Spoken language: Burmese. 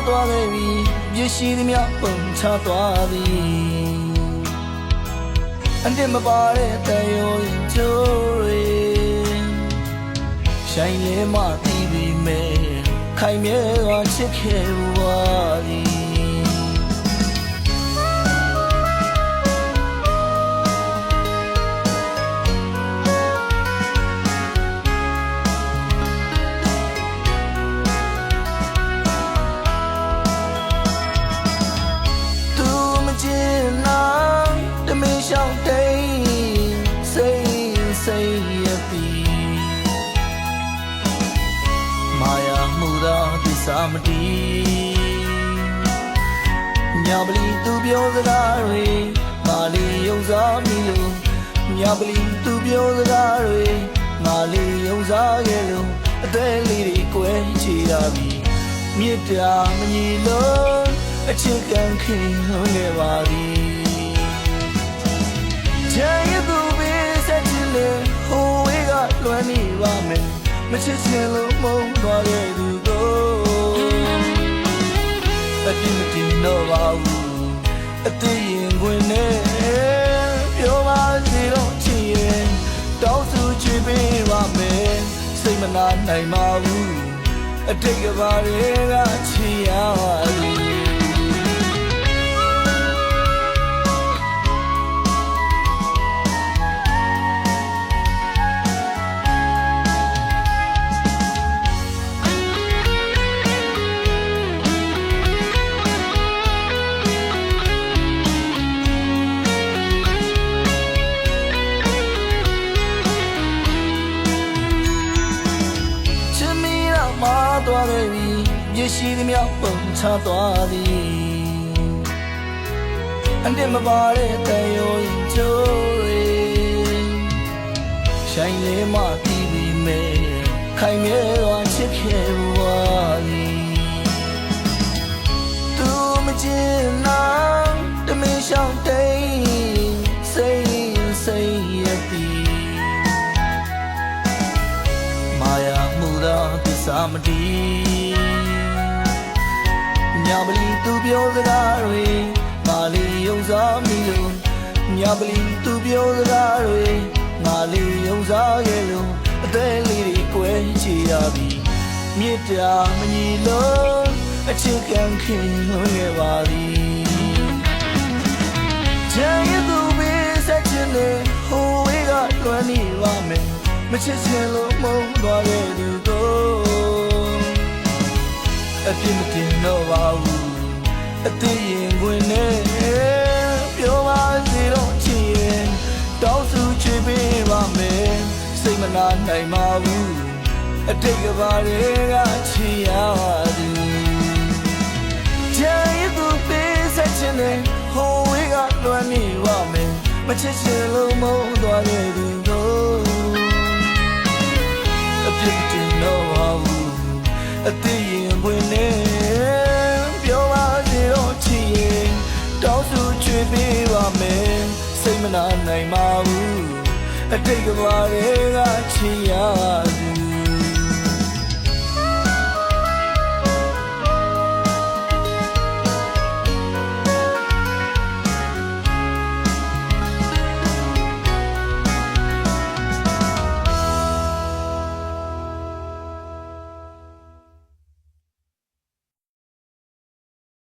သွားခဲ့ပြီပြည့်ရှိသည်များပုံချသွားသည်အန်တမပါတဲ့တန်ရုံကျိုးတွေရှိုင်းလဲမှတီးပြီးမဲ့ခိုင်မြဲကချစ်ခဲ့ပါသည်စာမတီညာပလီသူပြောစကားတွေငါလေးယုံစားမိလို့ညာပလီသူပြောစကားတွေငါလေးယုံစားခဲ့လို့အသေးလေးတွေကိုယ်ချီရပြီမြစ်တာမညီလို့အချစ်ကန်ခင်လုံးခဲ့ပါသည်ချဲရသူပဲဆက်ချင်လေဟိုဝေးကလွမ်းနေပါမယ်မချစ်ချင်လို့မုန်းသွားတဲ့သူကိုအပြစ်မတင်တော့ပါဘူးအသေးရင်ခွင်နဲ့ပြောပါစေတော့ချစ်ရင်တောင်းစုချပေးပါမယ်စိတ်မနာနိုင်ပါဘူးအတိတ်ကဘာတွေကချစ်ရပါသည်သွားခဲ့ပြီပြည့်ရှိသည်များပုံချသွားသည်အန်တမပါတဲ့တန်ရုံကျိုးတွေရှိုင်းလဲမှတီးပြီးမဲ့ခိုင်မြဲကချစ်ခဲ့ပါသည်သူမကျင်နိုင်တမင်ရှောင်းတိတ်စိတ်ရသည်မာယာမှုသာစာမတီညာပလီသူပြောစကားတွေငါလေးယုံစားမိလို့ညာပလီသူပြောစကားတွေငါလေးယုံစားခဲ့လို့အသေးလေးတွေကိုယ်ချီရပြီမြစ်တာမညီလို့အချစ်ကန်ခင်လုံးခဲ့ပါသည်ချဲရသူပဲဆက်ချင်လေဟိုဝေးကလွမ်းနေပါမယ်မချစ်ချင်လို့မုန်းသွားတဲ့သူကိုအပြစ်မတင်တော့ပါဘူးအသေးရင်ခွင်နဲ့ပြောပါစေတော့ချစ်ရင်တောင်းစုချပေးပါမယ်စိတ်မနာနိုင်ပါဘူးအတိတ်ကဘာတွေကချစ်ရပါသည်ချဲရသူပေးဆက်ချင်တယ်ဟိုဝေးကလွမ်းနေပါမယ်မချစ်ချင်လို့မုန်းသွားတဲ့သူကိုအပြစ်တင်တော့ပါဘူးအသေးရင်ခွင်နဲ့ပြောပါစေတော့ချစ်ရင်တောင်းစုချွေပေးပါမယ်စိတ်မနာနိုင်ပါဘူးအတိတ်ကဘာတွေကချစ်ရပါ